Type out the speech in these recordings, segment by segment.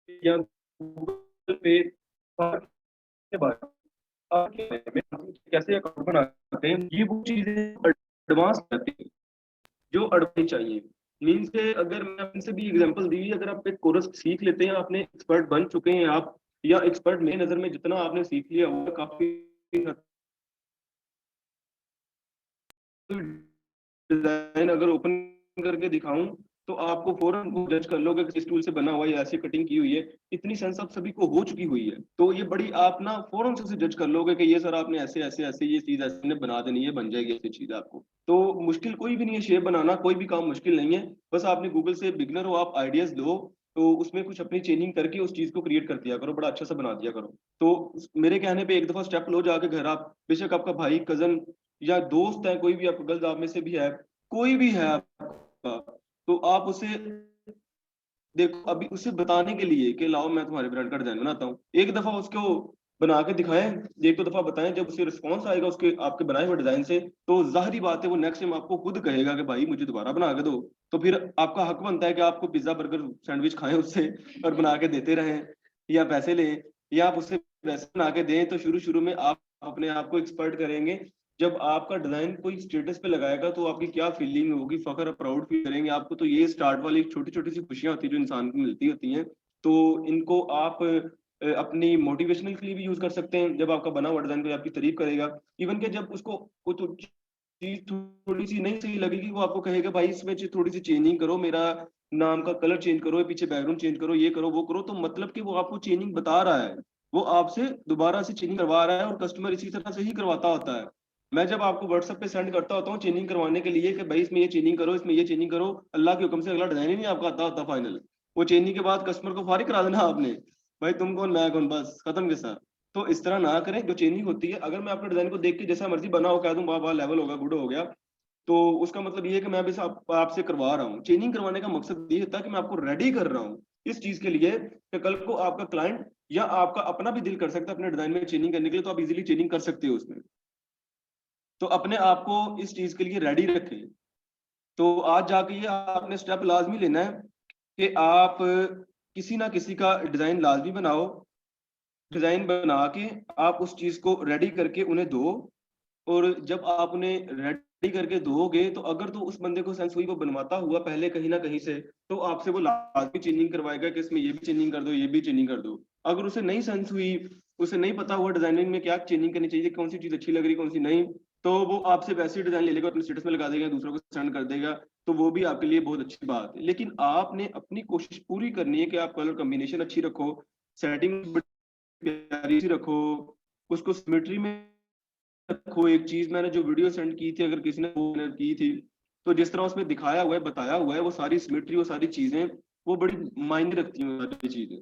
या गूगल पे के बारे में आपके बारे में कैसे अकाउंट बनाते हैं, ये वो चीज़ें एडवांस रहती हैं, जो एडवांस चाहिए। मीन्स के अगर मैं आपसे भी एग्ज़ाम्पल दी, अगर आप एक कोर्स सीख लेते हैं, आपने एक्सपर्ट बन चुके हैं आप, या एक्सपर्ट मेरी नज़र में जितना आपने सीख लिया वो काफ़ी हद डिज़ाइन अगर ओपन करके दिखाऊँ, तो आपको फ़ौरन वो जज कर लोगे कि इस टूल से बना हुआ है, ये ऐसी कटिंग की हुई है। इतनी सेंस आप सभी को हो चुकी हुई है। तो ये बड़ी आप ना फ़ौरन से उसे जज कर लोगे कि ये सर आपने ऐसे-ऐसे ये चीज़ ऐसे बना देनी है, बन जाएगी ऐसी चीज़ आपको। तो मुश्किल कोई भी नहीं है शेप बनाना, कोई भी काम मुश्किल नहीं है। बस आपने गूगल से बिगिनर हो आप, आइडियाज़ लो, तो उसमें कुछ अपनी चेंजिंग करके उस चीज़ को क्रिएट कर दिया करो, बड़ा अच्छा-सा बना दिया करो। तो उस मेरे कहने पे एक दफ़ा स्टेप लो जाके घर आप, बेशक आपका भाई, कज़न या दोस्त है, कोई भी आपका गर्ल्स आप में से भी है, कोई भी है आपका, तो आप उसे देखो अभी उसे बताने के लिए कि लाओ मैं तुम्हारे ब्रांड का डिज़ाइन बनाता हूँ। एक दफ़ा उसको बना के दिखाएँ, 1-2 दफ़ा बताएँ, जब उसे रिस्पॉन्स आएगा उसके आपके बनाए हुए डिज़ाइन से, तो ज़ाहिर-सी बात है वो नेक्स्ट टाइम आपको खुद कहेगा कि भाई मुझे दोबारा बना के दो। तो फिर आपका हक बनता है कि आपको पिज़्ज़ा, बर्गर, सैंडविच खाएँ उससे और बना के देते रहें, या पैसे लें, या आप उससे वैसे बना के दें, तो शुरू-शुरू में आप अपने आप को एक्सपर्ट करेंगे। जब आपका डिज़ाइन कोई स्टेटस पे लगाएगा तो आपकी क्या फीलिंग होगी, फ़ख्र और प्राउड फील करेंगे आपको। तो ये स्टार्ट वाली छोटी-छोटी सी खुशियाँ होती हैं जो इंसान को मिलती होती हैं। तो इनको आप अपनी मोटिवेशनल के लिए भी यूज़ कर सकते हैं। जब आपका बना हुआ डिज़ाइन कोई आपकी तारीफ़ करेगा, इवन कि जब उसको कुछ चीज़ थोड़ी-सी नहीं सही लगेगी, वो आपको कहेगा भाई इसमें थोड़ी-सी चेंजिंग करो, मेरा नाम का कलर चेंज करो, पीछे बैकग्राउंड चेंज करो, ये करो, वो करो। तो मतलब कि वो आपको चेंजिंग बता रहा है। वो आपसे दोबारा से चेंजिंग करवा रहा है, और कस्टमर इसी तरह से ही करवाता होता है। मैं जब आपको व्हाट्सएप पे सेंड करता होता हूँ चेंजिंग करवाने के लिए कि भाई इसमें ये चेंजिंग करो, इसमें ये चेंजिंग करो, अल्लाह के हुक्म से अगला डिज़ाइन ही नहीं आपका आता होता फाइनल। वो चेंजिंग के बाद कस्टमर को फारिग करा देना आपने। भाई तुम कौन, मैं कौन, बस खत्म किस्सा। तो इस तरह ना करें, जो चेंजिंग होती है, अगर मैं आपके डिज़ाइन को देख के जैसा मर्ज़ी बना हो कह दूँ वाह, वाह लेवल होगा, गुड हो गया, तो उसका मतलब ये है कि मैं बस आपसे करवा रहा हूँ। चेंजिंग करवाने का मकसद ये होता है कि मैं आपको रेडी कर रहा हूँ इस चीज़ के लिए कि कल को आपका क्लाइंट या आपका अपना भी दिल कर सकता है अपने डिज़ाइन में चेंजिंग करने के लिए, तो आप इज़िली चेंजिंग कर सकते हो उसमें। तो अपने आप को इस चीज़ के लिए रेडी रखें। तो आज जाके ये आपने स्टेप लाज़मी लेना है कि आप किसी ना किसी का डिज़ाइन लाज़मी बनाओ, डिज़ाइन बना के आप उस चीज़ को रेडी करके उन्हें दो, और जब आप उन्हें रेडी करके दोगे, तो अगर तो उस बंदे को सेंस हुई वो बनवाता हुआ पहले कहीं न कहीं से, तो आपसे वो लाज़मी चेंजिंग करवाएगा कि इसमें ये भी चेंजिंग कर दो, ये भी चेंजिंग कर दो। अगर उसे नहीं सेंस हुई, उसे नहीं पता हुआ डिज़ाइनिंग में क्या चेंजिंग करनी चाहिए, कौन-सी चीज़ अच्छी लग रही है, कौन-सी नहीं, तो वो आपसे वैसे ही डिज़ाइन ले लेगा, अपने स्टेटस में लगा देगा, दूसरों को सेंड कर देगा, तो वो भी आपके लिए बहुत अच्छी बात है। लेकिन आपने अपनी कोशिश पूरी करनी है कि आप कलर कॉम्बिनेशन अच्छी रखो, सेटिंग प्यारी सी रखो, उसको सिमेट्री में रखो। एक चीज़ मैंने जो वीडियो सेंड की थी, अगर किसी ने वो की थी, तो जिस तरह उसमें दिखाया हुआ है, बताया हुआ है, वो सारी सिमेट्री, वो सारी चीज़ें, वो बड़ी मायने रखती हैं वो सारी चीज़ें।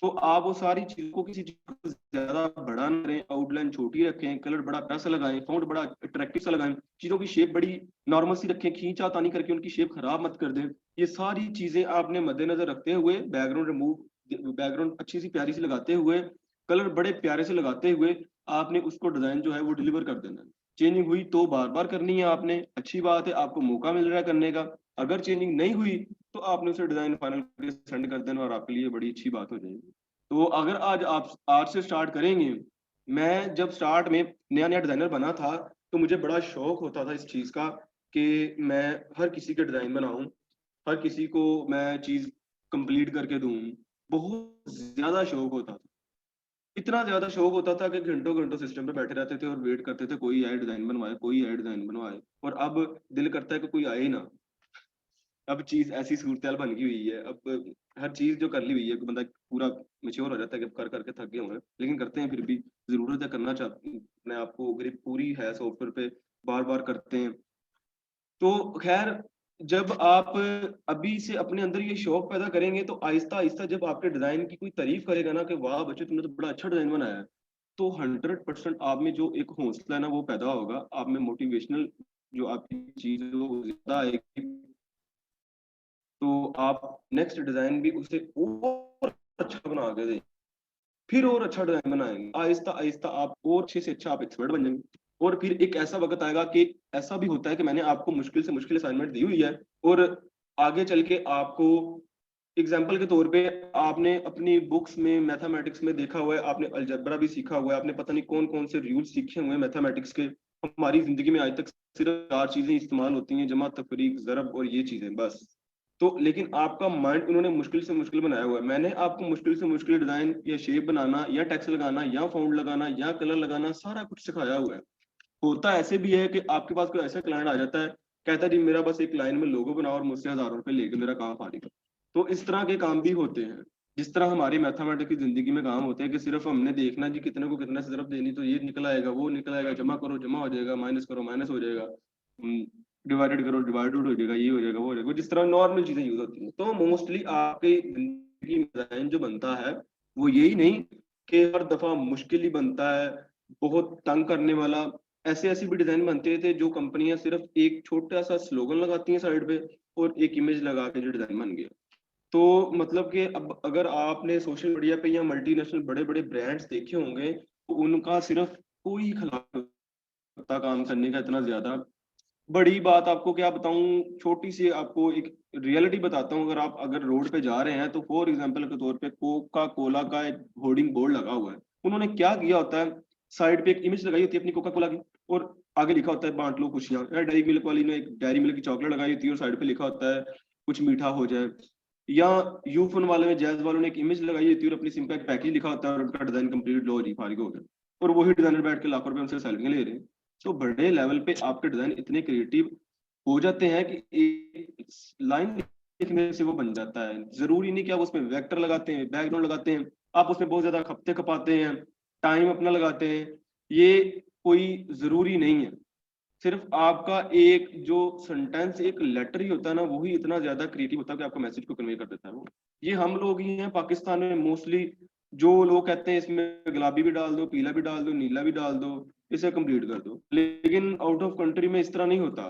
तो आप वो सारी चीज़ को किसी चीज़ को ज़्यादा बड़ा ना करें, आउटलाइन छोटी रखें, कलर बड़ा प्यारा सा लगाएँ, फ़ॉन्ट बड़ा अट्रैक्टिव सा लगाएँ, चीज़ों की शेप बड़ी नॉर्मल सी रखें, खींचा-तानी करके उनकी शेप खराब मत कर दें। ये सारी चीज़ें आपने मद्देनज़र रखते हुए, बैकग्राउंड अच्छी-सी प्यारी-सी लगाते हुए, कलर बड़े प्यारे से लगाते हुए, आपने उसको डिज़ाइन जो है वो डिलीवर कर देना है। चेंजिंग हुई तो बार-बार करनी है आपने, अच्छी बात है, आपको मौका मिल रहा है करने का। अगर चेंजिंग नहीं हुई, तो आपने उसे डिज़ाइन फाइनल करके सेंड कर देना, और आपके लिए बड़ी अच्छी बात हो जाएगी। तो अगर आज से स्टार्ट करेंगे, मैं जब स्टार्ट में नया-नया डिज़ाइनर बना था, तो मुझे बड़ा शौक होता था इस चीज़ का कि मैं हर किसी के डिज़ाइन बनाऊँ, हर किसी को मैं चीज़ कंप्लीट करके दूँ। बहुत ज़्यादा शौक होता था। इतना ज़्यादा शौक होता था कि घंटों-घंटों सिस्टम पे बैठे रहते थे और वेट करते थे कोई आए डिज़ाइन बनवाए, कोई आए डिज़ाइन बनवाए, और अब दिल करता है कि कोई आए ही ना। अब चीज़ ऐसी सूरत-हाल बन गई हुई है, अब हर चीज़ जो कर ली हुई है, बंदा पूरा मैच्योर हो जाता है कि अब कर-कर के थक गए हुए हैं, लेकिन करते हैं फिर भी, ज़रूरत है, करना अपने आप को, ग्रिप पूरी है सॉफ्टवेयर पे, बार-बार करते हैं। तो ख़ैर, जब आप अभी से अपने अंदर ये शौक पैदा करेंगे, तो आहिस्ता-आहिस्ता जब आपके डिज़ाइन की कोई तारीफ़ करेगा ना कि वाह बच्चे तुमने तो बड़ा अच्छा डिज़ाइन बनाया है, तो 100% आप में जो एक हौसला है ना वो पैदा होगा, आप में मोटिवेशनल जो आपकी चीज़ है वो ज़्यादा आएगी। तो आप नेक्स्ट डिज़ाइन भी उसे और अच्छा बना के दें, फिर और अच्छा डिज़ाइन बनाएँगे। आहिस्ता-आहिस्ता आप और अच्छे से अच्छा आप एक्सपर्ट बन जाएँगे, और फिर एक ऐसा वक़्त आएगा कि ऐसा भी होता है कि मैंने आपको मुश्किल से मुश्किल असाइनमेंट दी हुई है, और आगे चल के आपको एग्जाम्पल के तौर पे आपने अपनी बुक्स में मैथमेटिक्स में देखा हुआ है, आपने अलजेब्रा भी सीखा हुआ है, आपने पता नहीं कौन कौन से रूल सीखे हुए हैं मैथमेटिक्स के। हमारी जिंदगी में आज तक सिर्फ 4 चीजें इस्तेमाल होती हैं, जमा, तफरीक, ज़रब और ये चीजें बस। तो लेकिन आपका माइंड उन्होंने मुश्किल से मुश्किल बनाया हुआ है। मैंने आपको मुश्किल से मुश्किल डिजाइन या शेप बनाना या टेक्स्ट लगाना या फाउंड लगाना या कलर लगाना सारा कुछ सिखाया हुआ है। होता ऐसे भी है कि आपके पास कोई ऐसा क्लाइंट आ जाता है, कहता है जी मेरा बस एक लाइन में लोगो बनाओ और मुझसे हज़ारों रुपए लेके मेरा काम फारिग करो। तो इस तरह के काम भी होते हैं। जिस तरह हमारी मैथमेटिक्स की जिंदगी में काम होते हैं कि सिर्फ हमने देखना जी कितने को कितना से ज़रब देनी, तो ये निकल आएगा वो निकल आएगा, जमा करो जमा हो जाएगा, माइनस करो माइनस हो जाएगा, डिवाइडेड करो डिवाइडेड हो जाएगा, ये हो जाएगा वो हो जाएगा, जिस तरह नॉर्मल चीजें यूज होती हैं। तो मोस्टली आपकी जिंदगी में डिजाइन जो बनता है वो यही नहीं कि हर दफा मुश्किल ही बनता है, बहुत तंग करने वाला। ऐसे ऐसे भी डिजाइन बनते थे जो कंपनियां सिर्फ एक छोटा सा स्लोगन लगाती हैं साइड पे और एक इमेज लगा के जो डिजाइन बन गया। तो मतलब कि अब अगर आपने सोशल मीडिया पे या मल्टीनेशनल बड़े बड़े ब्रांड्स देखे होंगे तो उनका सिर्फ कोई खिलाफ होता काम करने का इतना ज्यादा। बड़ी बात आपको क्या बताऊं, छोटी सी आपको एक रियलिटी बताता हूँ। अगर रोड पे जा रहे हैं तो फॉर एग्जांपल के तौर पे कोका कोला का एक होर्डिंग बोर्ड लगा हुआ है। उन्होंने क्या किया होता है, साइड पे एक इमेज लगाई होती है अपनी कोका कोला की और आगे लिखा होता है बांट लो खुशियां। या डेयरी मिल्क वाली ने एक डेयरी मिल्क की चॉकलेट लगाई होती है और साइड पे लिखा होता है कुछ मीठा हो जाए। या यूफोन वाले में जैज वालों ने एक इमेज लगाई होती है और अपनी सिम का एक पैकेज लिखा होता है और उनका डिजाइन कंप्लीट लो जी फारिग हो गया। और वही डिजाइनर बैठ के लाखों रुपए उनसे सैलरी ले रहे हैं। तो बड़े लेवल पे आपके डिजाइन इतने क्रिएटिव हो जाते हैं कि एक लाइन लिखने से वो बन जाता है। जरूरी नहीं कि आप उसमें वेक्टर लगाते हैं, बैकग्राउंड लगाते हैं, आप उसमें बहुत ज्यादा खपते खपाते हैं, टाइम अपना लगाते हैं, ये कोई जरूरी नहीं है। सिर्फ आपका एक जो सेंटेंस एक लेटर ही होता है ना, वही इतना ज्यादा क्रिएटिव होता है कि आपका मैसेज को कन्वे कर देता है वो। ये हम लोग ही हैं पाकिस्तान में मोस्टली जो लोग कहते हैं इसमें गुलाबी भी डाल दो, पीला भी डाल दो, नीला भी डाल दो, इसे कंप्लीट कर दो। लेकिन आउट ऑफ कंट्री में इस तरह नहीं होता।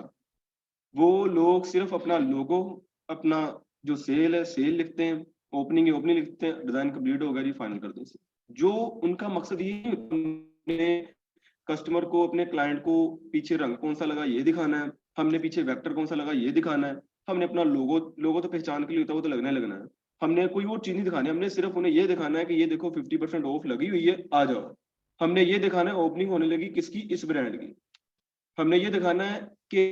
वो लोग सिर्फ अपना लोगो, अपना जो सेल है सेल लिखते हैं, ओपनिंग है ओपनिंग लिखते हैं, डिजाइन कंप्लीट हो गया जी फाइनल कर दो इसे। जो उनका मकसद ये नहीं होता, हमने कस्टमर को अपने क्लाइंट को पीछे रंग कौन सा लगा ये दिखाना है, हमने पीछे वेक्टर कौन सा लगा ये दिखाना है, हमने अपना लोगो लोगो तो पहचान के लिए होता है, वो तो लगना ही लगना है। हमने कोई और चीज नहीं दिखानी, हमने सिर्फ उन्हें ये दिखाना है कि ये देखो 50% ऑफ लगी हुई है आ जाओ। हमने ये दिखाना है ओपनिंग होने लगी किसकी, इस ब्रांड की। हमने ये दिखाना है कि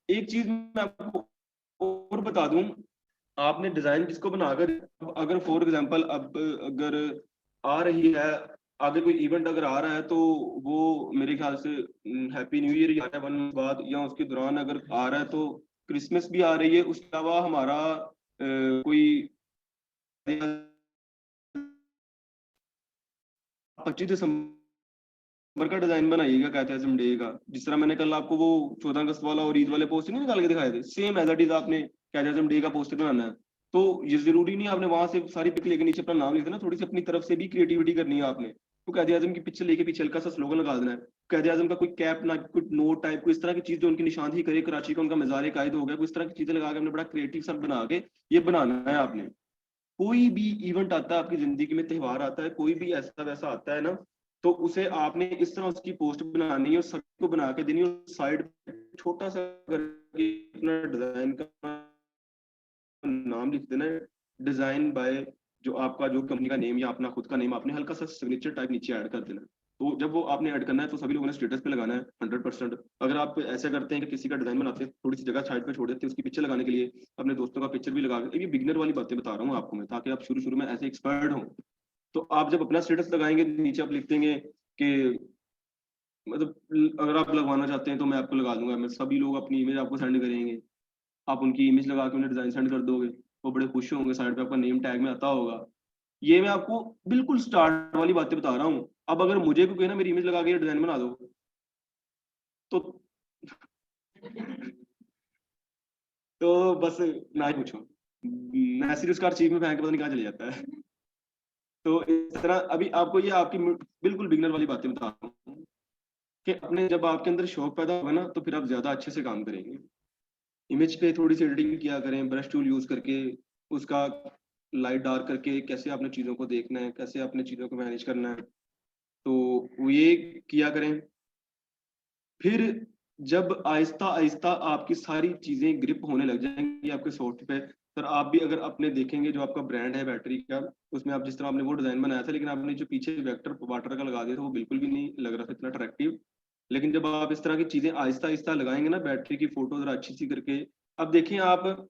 एक चीज मैं आपको और बता दूं, आपने डिजाइन जिसको बनाकर अगर फॉर एग्जांपल अब अगर आ रही है आगे कोई इवेंट अगर आ रहा है तो वो मेरे ख्याल से हैप्पी न्यू ईयर या 1 मंथ बाद या उसके दौरान अगर आ रहा है तो क्रिसमस भी आ रही है। उसके अलावा हमारा कोई 25 दिसंबर का डिजाइन बनाइएगा कैथेज़म डे का। जिस तरह मैंने कल आपको वो 14 अगस्त वाला और ईद वाले पोस्टर नहीं निकाल के दिखाए थे, सेम एज इट इज आपने कैथेज़म डे का पोस्टर बनाना है। तो ये जरूरी नहीं आपने वहां से सारी पिक लेके नीचे अपना नाम लिख देना, थोड़ी सी अपनी तरफ से भी क्रिएटिविटी करनी है आपने। तो कैद आजम की पिक्चर लेके पीछे हल्का सा स्लोगन लगा देना है, कैद आजम का कोई कैप ना कोई नोट टाइप कोई इस तरह की चीज जो उनकी निशानदेही करे, कराची का उनका मजार कायद हो गया, कोई इस तरह की चीजें लगा के हमने बड़ा क्रिएटिव सा बना के ये बनाना है आपने। कोई भी इवेंट आता है आपकी जिंदगी में, त्योहार आता है, कोई भी ऐसा वैसा आता है ना, तो उसे आपने इस तरह उसकी पोस्ट बनानी है और सबको बना के देनी है और साइड छोटा सा करके अपना डिजाइन का नाम लिख देना है, डिजाइन बाय जो आपका जो कंपनी का नेम या अपना खुद का नेम आपने हल्का सा सिग्नेचर टाइप नीचे ऐड कर देना है। तो जब वो आपने ऐड करना है तो सभी लोगों ने स्टेटस पे लगाना है 100%। अगर आप ऐसे करते हैं कि किसी का डिजाइन बनाते हैं थोड़ी सी जगह साइड पे छोड़ देते हैं उसकी पिक्चर लगाने के लिए, अपने दोस्तों का पिक्चर भी लगा के, ये बिगिनर वाली बातें बता रहा हूँ आपको मैं, ताकि आप शुरू शुरू में ऐसे एक्सपर्ट हो। तो आप जब अपना स्टेटस लगाएंगे नीचे आप लिख देंगे कि मतलब अगर आप लगवाना चाहते हैं तो मैं आपको लगा दूंगा, मैं सभी लोग अपनी इमेज आपको सेंड करेंगे, आप उनकी इमेज लगा के उन्हें डिजाइन सेंड कर दोगे, वो बड़े खुश होंगे, साइड पे आपका नेम टैग में आता होगा। ये मैं आपको बिल्कुल स्टार्ट वाली बातें बता रहा हूँ। अब अगर मुझे कोई ना मेरी इमेज लगा के डिजाइन बना दो तो तो बस ना ही पूछो, मैसेज उसका चीज में फेंक के पता नहीं कहाँ चले जाता है। तो इस तरह अभी आपको ये आपकी बिल्कुल बिगनर वाली बातें बता रहा हूँ कि अपने जब आपके अंदर शौक पैदा होगा ना तो फिर आप ज्यादा अच्छे से काम करेंगे। इमेज पे थोड़ी सी एडिटिंग किया करें ब्रश टूल यूज करके, उसका लाइट डार्क करके कैसे आपने चीजों को देखना है, कैसे अपने चीजों को मैनेज करना है, तो वो ये किया करें। फिर जब आहिस्ता आहिस्ता आपकी सारी चीजें ग्रिप होने लग जाएंगी आपके सॉफ्ट पे, सर आप भी अगर अपने देखेंगे जो आपका ब्रांड है बैटरी का, उसमें आप जिस तरह आपने वो डिजाइन बनाया था, लेकिन आपने जो पीछे वेक्टर वाटर का लगा दिया था वो बिल्कुल भी नहीं लग रहा था इतना अट्रैक्टिव। लेकिन जब आप इस तरह की चीजें आहिस्ता आहिस्ता लगाएंगे ना, बैटरी की फोटो जरा अच्छी सी करके, अब देखिए आप,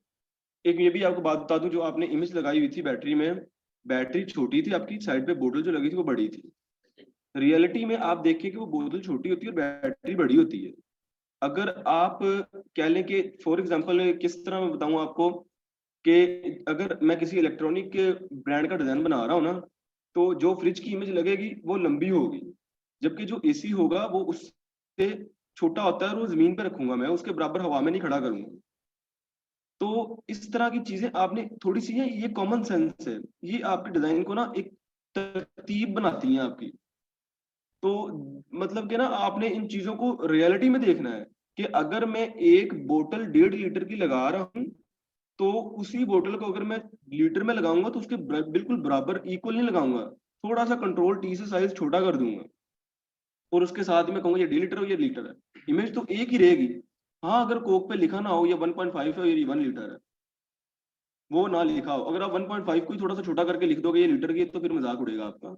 एक ये भी आपको बात बता दूं, जो आपने इमेज लगाई हुई थी बैटरी में, बैटरी छोटी थी, आपकी साइड पे बोतल जो लगी थी वो बड़ी थी। रियलिटी में आप देखिए कि वो बोतल छोटी होती है और बैटरी बड़ी होती है। अगर आप कह लें कि फॉर एग्जांपल किस तरह मैं बताऊं आपको, कि अगर मैं किसी इलेक्ट्रॉनिक के ब्रांड का डिजाइन बना रहा हूँ ना, तो जो फ्रिज की इमेज लगेगी वो लंबी होगी, जबकि जो एसी होगा वो उससे छोटा होता है, और वो जमीन पे रखूंगा, मैं उसके बराबर हवा में नहीं खड़ा करूंगा। तो इस तरह की चीजें आपने थोड़ी सी है, ये कॉमन सेंस है, ये आपके डिजाइन को ना एक तरतीब बनाती हैं आपकी। तो मतलब कि ना आपने इन चीजों को रियलिटी में देखना है, कि अगर मैं एक बोतल 1.5 लीटर की लगा रहा हूँ, तो उसी बोतल को अगर मैं लीटर में लगाऊंगा तो उसके बिल्कुल बराबर इक्वल नहीं लगाऊंगा, थोड़ा सा कंट्रोल टी से साइज छोटा कर दूंगा, और उसके साथ ही मैं कहूंगा ये 1.5 लीटर हो, ये लीटर है, इमेज तो एक ही रहेगी। हाँ, अगर कोक पे लिखा ना हो ये 1.5 है, ये 1 लीटर है, वो ना लिखा हो, अगर आप 1.5 को ही थोड़ा सा छोटा करके लिख दोगे ये लीटर की, तो फिर मजाक उड़ेगा आपका।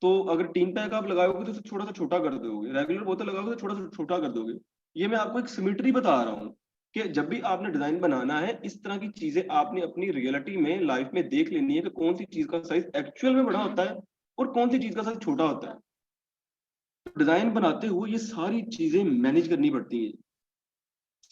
तो अगर टीन पैक आप लगाओगे तो उसे थोड़ा सा छोटा कर दोगे, रेगुलर बोतल लगाओगे तो थोड़ा सा छोटा कर दोगे। ये मैं आपको एक सिमिट्री बता रहा हूँ, कि जब भी आपने डिजाइन बनाना है, इस तरह की चीजें आपने अपनी रियलिटी में लाइफ में देख लेनी है, कि कौन सी चीज का साइज एक्चुअल में बड़ा होता है और कौन सी चीज का साइज छोटा होता है। डिजाइन बनाते हुए ये सारी चीजें मैनेज करनी पड़ती हैं,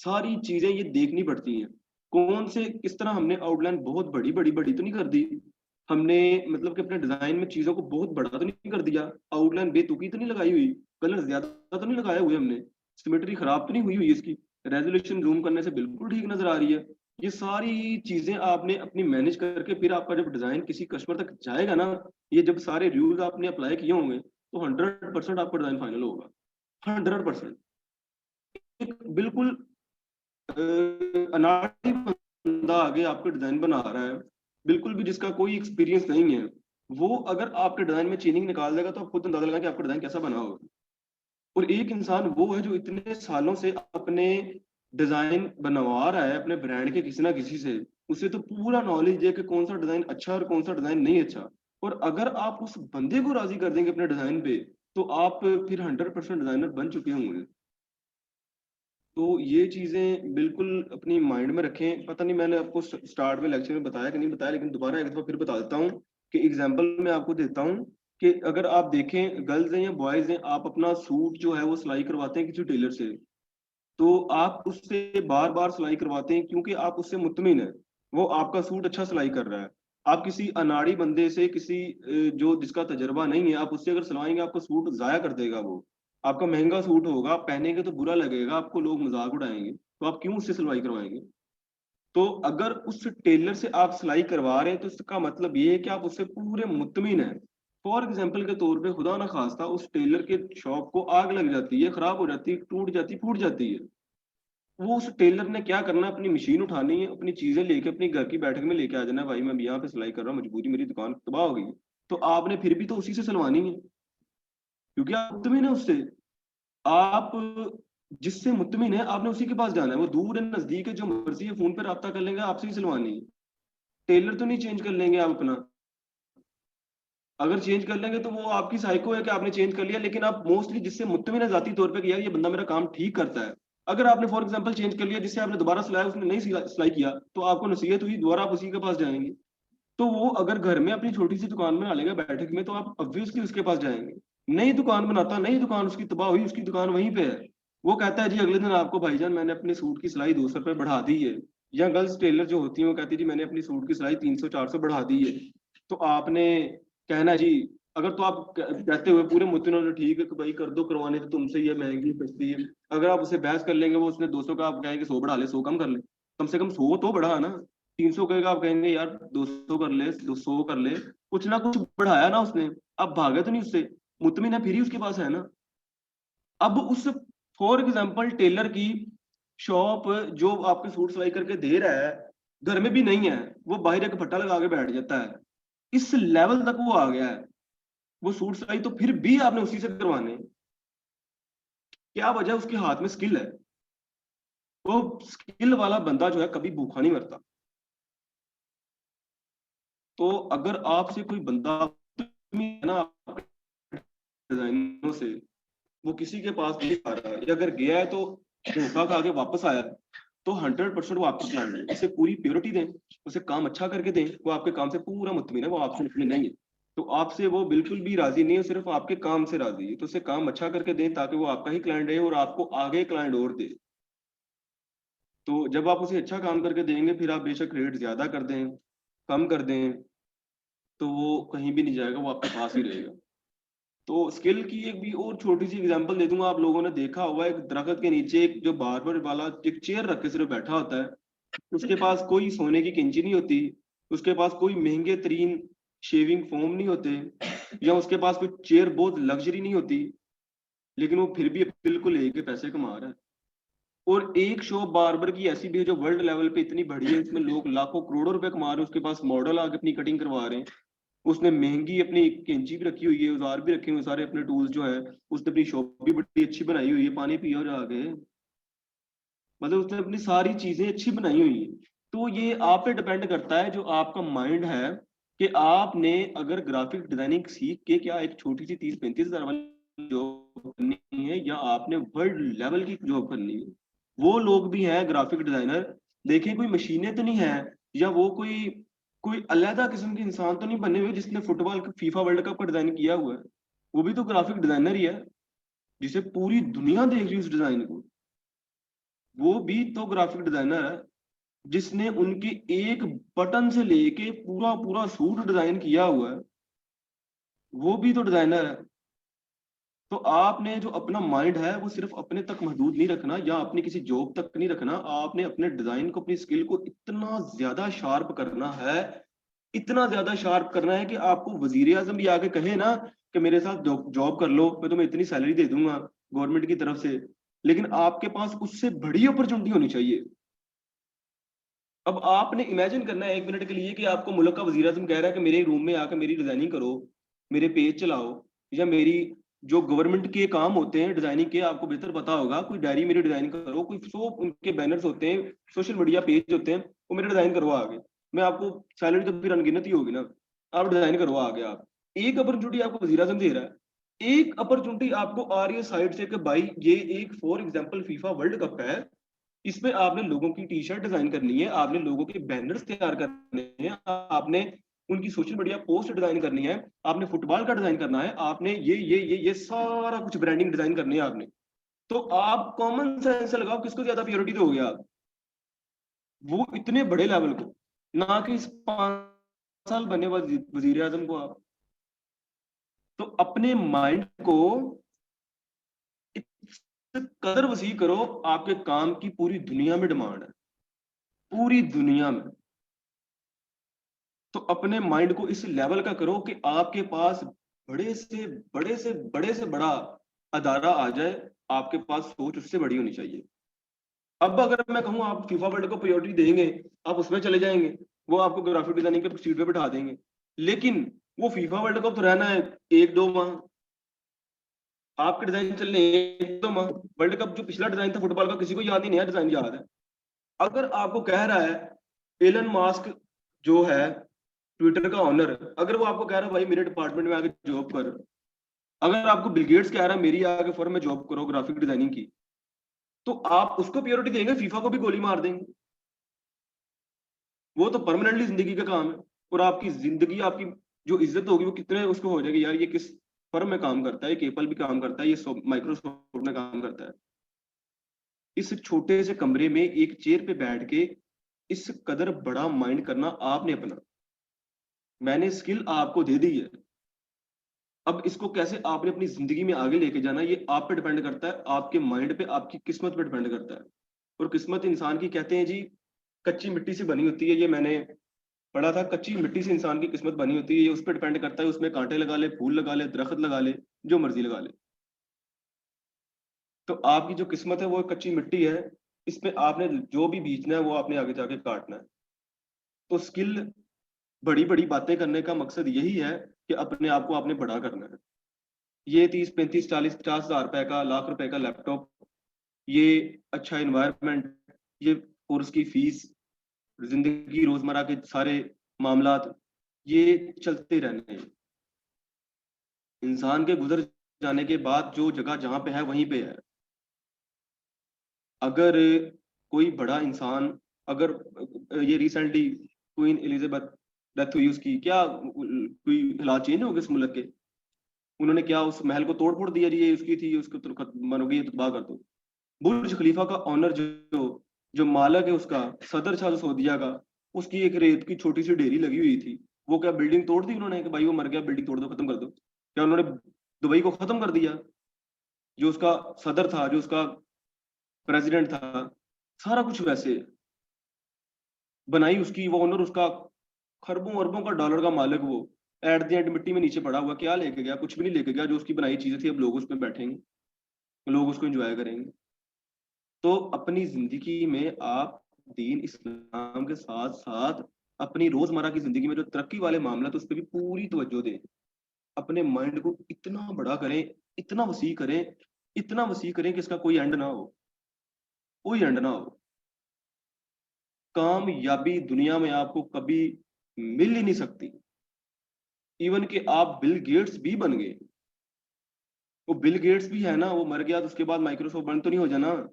सारी चीजें ये देखनी पड़ती हैं। कौन से किस तरह हमने आउटलाइन बहुत बड़ी बड़ी बड़ी तो नहीं कर दी, हमने मतलब कि अपने डिजाइन में चीजों को बहुत बड़ा तो नहीं कर दिया, आउटलाइन बेतुकी तो नहीं लगाई हुई, कलर ज्यादा तो नहीं लगाए हुए हमने, सिमेट्री खराब तो नहीं हुई हुई इसकी, रेजोल्यूशन जूम करने से बिल्कुल ठीक नजर आ रही है। ये सारी चीजें आपने अपनी मैनेज करके फिर आपका जब डिजाइन किसी कस्टमर तक जाएगा ना, ये जब सारे रूल्स आपने अप्लाई किए होंगे, तो 100% आपका डिजाइन फाइनल होगा। 100%। बिल्कुल अनाड़ी बंदा आगे आपका डिजाइन बना रहा है, बिल्कुल भी जिसका कोई एक्सपीरियंस नहीं है, वो अगर आपके डिजाइन में चेंजिंग निकाल देगा तो आप खुद अंदाजा लगाएं कि आपका डिजाइन कैसा बना होगा। और एक इंसान वो है जो इतने सालों से अपने डिजाइन बनवा रहा है अपने ब्रांड के किसी ना किसी से, उसे तो पूरा नॉलेज है कि कौन सा डिजाइन अच्छा और कौन सा डिजाइन नहीं अच्छा। और अगर आप उस बंदे को राजी कर देंगे अपने डिजाइन पे, तो आप फिर 100% डिजाइनर बन चुके होंगे। तो ये चीजें बिल्कुल अपनी माइंड में रखें। पता नहीं मैंने आपको स्टार्ट में लेक्चर में बताया कि नहीं बताया, लेकिन दोबारा एक दफा फिर बता देता हूँ, कि एग्जांपल मैं आपको देता हूँ, कि अगर आप देखें गर्ल्स हैं या बॉयज हैं, आप अपना सूट जो है वो सिलाई करवाते हैं किसी टेलर से, तो आप उससे बार बार सिलाई करवाते हैं क्योंकि आप उससे मुतमिन है, वो आपका सूट अच्छा सिलाई कर रहा है। आप किसी अनाड़ी बंदे से, किसी जो जिसका तजर्बा नहीं है, आप उससे अगर सिलवाएंगे आपका सूट जाया कर देगा वो, आपका महंगा सूट होगा, आप पहनेंगे तो बुरा लगेगा आपको, लोग मजाक उड़ाएंगे, तो आप क्यों उससे सिलवाई करवाएंगे। तो अगर उस टेलर से आप सिलाई करवा रहे हैं तो इसका मतलब ये है कि आप उससे पूरे मुतमिन है। फॉर एग्जाम्पल के तौर पे खुदा ना खास्ता उस टेलर के शॉप को आग लग जाती है, खराब हो जाती है, टूट जाती, फूट जाती है, वो उस टेलर ने क्या करना, अपनी मशीन उठानी है, अपनी चीजें लेके अपनी घर की बैठक में लेके आ जाना, भाई मैं भी यहाँ पे सिलाई कर रहा हूँ, मजबूरी मेरी दुकान तबाह हो गई है। तो आपने फिर भी तो उसी से सिलवानी है, क्योंकि आप मुतमिन है उससे। आप जिससे मुतमिन है आपने उसी के पास जाना है, वो दूर है नजदीक है, जो मर्जी है, फोन पे राब्ता कर लेंगे, आपसे ही सिलवानी है। टेलर तो नहीं चेंज कर लेंगे आप अपना, अगर चेंज कर लेंगे तो वो आपकी साइको है कि आपने चेंज कर लिया, लेकिन आप मोस्टली जिससे मुत्तमिन है जाती तौर पे कि यार ये बंदा मेरा काम ठीक करता है, अगर आपने फॉर एग्जांपल चेंज कर लिया, जिससे आपने दोबारा सिलाया उसने नहीं सिलाई किया, तो आपको नसीहत हुई, दोबारा आप उसी के पास जाएंगे। तो वो अगर घर में अपनी छोटी सी दुकान बना लेगा बैठक में, तो आप ऑब्वियसली उसके पास जाएंगे। नई दुकान बनाता, नई दुकान उसकी तबाह हुई, उसकी दुकान वहीं पे है, वो कहता है जी अगले दिन आपको भाईजान मैंने अपने सूट की सिलाई 200 रुपये बढ़ा दी है। या गर्ल्स टेलर जो होती है वो कहती है जी मैंने अपनी सूट की सिलाई 300 400 बढ़ा दी है। तो आपने कहना है जी, अगर तो आप कहते हुए पूरे मुतमिन हो, ठीक है कि भाई कर दो, करवाने तो तुमसे, ये महंगी सस्ती है। अगर आप उससे बहस कर लेंगे, वो उसने 200 का, आप कहेंगे 100 बढ़ा ले, 100 कम कर ले, कम से कम 100 तो बढ़ा ना। 300 कहेगा, आप कहेंगे यार 200 कर ले, 200 कर ले, कुछ ना कुछ बढ़ाया ना उसने। अब भागे तो नहीं उससे, मुतमिन है फिर ही उसके पास है ना। अब उस फॉर एग्जाम्पल टेलर की शॉप जो आपके सूट सिलाई करके दे रहा है, घर में भी नहीं है, वो बाहर एक फट्टा लगा के बैठ जाता है, इस लेवल तक वो आ गया है। वो सूट सिलाई तो फिर भी आपने उसी से करवाने, क्या वजह, उसके हाथ में स्किल है। वो स्किल वाला बंदा जो है कभी भूखा नहीं मरता। तो अगर आपसे कोई बंदा है ना डिजाइनों से, वो किसी के पास नहीं आ रहा, या अगर गया है तो धोखा खा के वापस आया, तो 100% वो आपका क्लाइंट है। उसे पूरी प्योरिटी दें, उसे काम अच्छा करके दें, वो आपके काम से पूरा मुतमिन है, वो आपसे निकले नहीं है। तो आपसे वो बिल्कुल भी राजी नहीं है, सिर्फ आपके काम से राजी है। तो उसे काम अच्छा करके दें ताकि वो आपका ही क्लाइंट रहे और आपको आगे क्लाइंट और दे। तो जब आप उसे अच्छा काम करके देंगे, फिर आप बेशक रेट ज्यादा कर दें, कम कर दें, तो वो कहीं भी नहीं जाएगा, वो आपके पास ही रहेगा। तो स्किल की एक भी और छोटी सी एग्जांपल दे दूंगा। आप लोगों ने देखा होगा, एक दरख्त के नीचे एक जो बार्बर वाला एक चेयर रख के सिर्फ बैठा होता है, उसके पास कोई सोने की कैंची नहीं होती, उसके पास कोई महंगे तरीन शेविंग फोम नहीं होते, या उसके पास कोई चेयर बहुत लग्जरी नहीं होती, लेकिन वो फिर भी बिल्कुल एक के पैसे कमा रहा है। और एक शॉप बार्बर की ऐसी भी है जो वर्ल्ड लेवल पे इतनी बड़ी है, इसमें लोग लाखों करोड़ों रुपए कमा रहे हैं, उसके पास मॉडल आके अपनी कटिंग करवा रहे हैं, उसने महंगी अपनी कैंची भी रखी हुई है, औजार भी रखे हुए, सारे अपने टूल्स जो है, उसने अपनी शॉप भी बड़ी अच्छी बनाई हुई है, पानी पिया जाके, मतलब उसने अपनी सारी चीजें अच्छी बनाई हुई है। तो ये आप पे डिपेंड करता है, जो आपका माइंड है, कि आपने अगर ग्राफिक डिजाइनिंग सीख के क्या एक छोटी सी 30-35 हजार वाली जॉब करनी है, या आपने वर्ल्ड लेवल की जॉब करनी है। वो लोग भी हैं ग्राफिक डिजाइनर, देखें कोई मशीनें तो नहीं है, या वो कोई कोई अलग किस्म के इंसान तो नहीं बने हुए जिसने फुटबॉल फीफा वर्ल्ड कप का डिजाइन किया हुआ है। वो भी तो ग्राफिक डिजाइनर ही है, जिसे पूरी दुनिया देख रही है उस डिजाइन को। वो भी तो ग्राफिक डिजाइनर है, जिसने उनके एक बटन से लेके पूरा पूरा सूट डिजाइन किया हुआ है। वो भी तो डिजाइनर है। तो आपने जो अपना माइंड है वो सिर्फ अपने तक महदूद नहीं रखना, या अपनी किसी जॉब तक नहीं रखना। आपने अपने डिजाइन को, अपनी स्किल को इतना ज्यादा शार्प करना है, इतना ज्यादा शार्प करना है कि आपको वजीर आजम भी आके कहे ना कि मेरे साथ जॉब कर लो, मैं तुम्हें इतनी सैलरी दे दूंगा गवर्नमेंट की तरफ से, लेकिन आपके पास उससे बड़ी अपॉर्चुनिटी होनी चाहिए। अब आपने इमेजिन करना है 1 मिनट के लिए कि आपको मुल्क का वजीर आजम कह रहा है कि मेरे रूम में आकर मेरी डिजाइनिंग करो, मेरे पेज चलाओ, या मेरी जो गवर्नमेंट के काम होते हैं डिजाइनिंग के, आपको बेहतर पता होगा, कोई डायरी मेरी डिजाइन करो, कोई सो उनके बैनर्स होते हैं, सोशल मीडिया पेज होते हैं, वो मेरे डिजाइन करवा आगे। मैं आपको सैलरी तो फिर अनगिनत ही होगी ना, आप डिजाइन करवा आगे। आप एक अपॉर्चुनिटी आपको वजीर आजम दे रहा है, एक अपॉर्चुनिटी आपको आ रही है साइड से कि भाई ये एक for example FIFA world cup है, इसमें आपने लोगों की टी शर्ट डिजाइन करनी है, आपने लोगों के बैनर्स तैयार करने हैं, आपने उनकी सोशल मीडिया पोस्ट डिजाइन करनी है, आपने फुटबॉल का डिजाइन करना है, आपने ये सारा कुछ ब्रांडिंग डिजाइन करनी है आपने। तो आप कॉमन सेंस से लगाओ, किसको ज्यादा प्योरिटी दोगे आप? वो इतने बड़े लेवल को, ना कि इस 5 साल बने वजीर आजम को आप। तो अपने माइंड को कदर वसी करो, आपके काम की पूरी दुनिया में डिमांड है, पूरी दुनिया में। तो अपने माइंड को इस लेवल का करो कि आपके पास बड़े से बड़ा अदारा आ जाए, आपके पास सोच उससे बड़ी होनी चाहिए। अब अगर मैं कहूँ आप फीफा वर्ल्ड को प्रायोरिटी देंगे, आप उसमें चले जाएंगे, वो आपको ग्राफिक डिजाइनिंग के सीट पे बिठा देंगे, लेकिन वो फीफा वर्ल्ड कप तो रहना है 1-2 माह, आपके डिजाइन चलने 1-2 माह। वर्ल्ड कप जो पिछला डिजाइन था फुटबॉल का, किसी को याद नहीं, नया डिजाइन याद है। अगर आपको कह रहा है एलन मास्क जो है ट्विटर का ऑनर, अगर वो आपको कह रहा है भाई मेरे डिपार्टमेंट में आके जॉब कर, अगर आपको बिल गेट्स कह रहा है मेरी आगे फर्म में जॉब करो ग्राफिक डिजाइनिंग की, तो आप उसको प्योरिटी देंगे, फीफा को भी गोली मार देंगे? वो तो परमानेंटली जिंदगी का काम है। और आपकी जिंदगी, आपकी जो इज्जत होगी वो कितने उसको हो जाएगी, यार ये किस फर्म में काम करता है, एप्पल भी काम करता है, ये माइक्रोसॉफ्ट में काम करता है। इस छोटे से कमरे में एक चेयर पे बैठ के इस कदर बड़ा माइंड करना आपने अपना, मैंने स्किल आपको दे दी है। अब इसको कैसे आपने अपनी जिंदगी में आगे लेके जाना, ये आप पे डिपेंड करता है, आपके माइंड पे, आपकी किस्मत पे डिपेंड करता है। और किस्मत इंसान की कहते हैं जी कच्ची मिट्टी से बनी होती है, ये मैंने पढ़ा था, कच्ची मिट्टी से इंसान की किस्मत बनी होती है। ये उस पर डिपेंड करता है, उसमें कांटे लगा ले, फूल लगा ले, दरख्त लगा ले, जो मर्जी लगा ले। तो आपकी जो किस्मत है वो कच्ची मिट्टी है, इसमें आपने जो भी बीजना है वो आपने आगे जाके काटना है। तो स्किल, बड़ी बड़ी बातें करने का मकसद यही है कि अपने आप को आपने बड़ा करना है। ये 30-35-40-50 हजार रुपए का, लाख रुपए का लैपटॉप, ये अच्छा इन्वायरमेंट, ये कोर्स की फीस, जिंदगी रोजमर्रा के सारे मामलात, ये चलते रहने हैं। इंसान के गुजर जाने के बाद जो जगह जहाँ पे है वहीं पे है। अगर कोई बड़ा इंसान, अगर ये रिसेंटली क्वीन एलिजाबेथ डेथ हुई उसकी, क्या कोई हालात चेंज हो गए इस मुल्क के? उन्होंने क्या उस महल को तोड़ फोड़ दिया जी, ये उसकी थी, उसको तो मानोगे ये तो तबाह कर दो। बुर्ज खलीफा का ऑनर जो जो मालक है, उसका सदर शाह सऊदिया का, उसकी एक रेत की छोटी सी डेयरी लगी हुई थी, वो क्या बिल्डिंग तोड़ दी उन्होंने कि भाई वो मर गया, बिल्डिंग तोड़ दो, खत्म कर दो? क्या उन्होंने दुबई को खत्म कर दिया? जो उसका सदर था, जो उसका प्रेसिडेंट था, सारा कुछ वैसे बनाई उसकी, वो ओनर उसका, खरबों अरबों का डॉलर का मालिक, वो एट द एंड मिट्टी में नीचे पड़ा हुआ, क्या लेके गया? कुछ भी नहीं लेके गया। जो उसकी बनाई चीजें थी, अब लोग उस पर बैठेंगे, लोग उसको एंजॉय करेंगे। तो अपनी जिंदगी में आप दीन इस्लाम के साथ साथ अपनी रोजमर्रा की जिंदगी में जो तरक्की वाले मामला, तो उस पर भी पूरी तवज्जो दें। अपने माइंड को इतना बड़ा करें, इतना वसी करें, इतना वसी करें कि इसका कोई एंड ना हो, कोई एंड ना हो। कामयाबी दुनिया में आपको कभी मिल ही नहीं सकती। इवन कि आप बिल गेट्स भी बन गए, वो बिल गेट्स भी है ना, वो मर गया तो उसके बाद माइक्रोसॉफ्ट बंद तो नहीं हो जाना।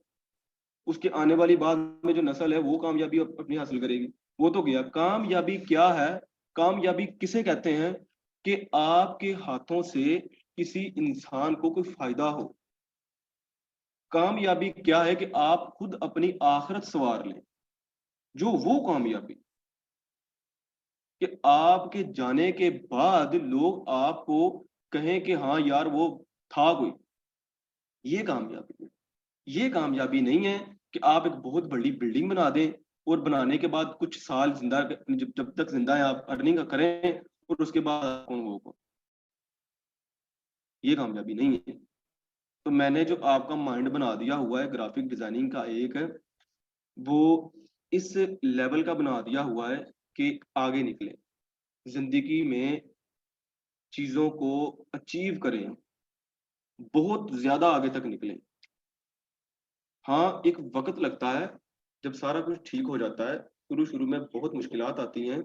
उसके आने वाली बाद में जो नस्ल है वो कामयाबी अपनी हासिल करेगी। वो तो गया। कामयाबी क्या है? कामयाबी किसे कहते हैं? कि आपके हाथों से किसी इंसान को कोई फायदा हो। कामयाबी क्या है? कि आप खुद अपनी आखिरत संवार लें। जो वो कामयाबी कि आपके जाने के बाद लोग आपको कहें कि हाँ यार वो था कोई, ये कामयाबी है। ये कामयाबी नहीं है कि आप एक बहुत बड़ी बिल्डिंग बना दें और बनाने के बाद कुछ साल जिंदा, जब तक जिंदा है आप अर्निंग करें, और उसके बाद कौन वो को, ये कामयाबी नहीं है। तो मैंने जो आपका माइंड बना दिया हुआ है ग्राफिक डिजाइनिंग का, एक वो इस लेवल का बना दिया हुआ है कि आगे निकले जिंदगी में, चीजों को अचीव करें, बहुत ज्यादा आगे तक निकलें। हाँ, एक वक्त लगता है, जब सारा कुछ ठीक हो जाता है, शुरू शुरू में बहुत मुश्किलात आती हैं,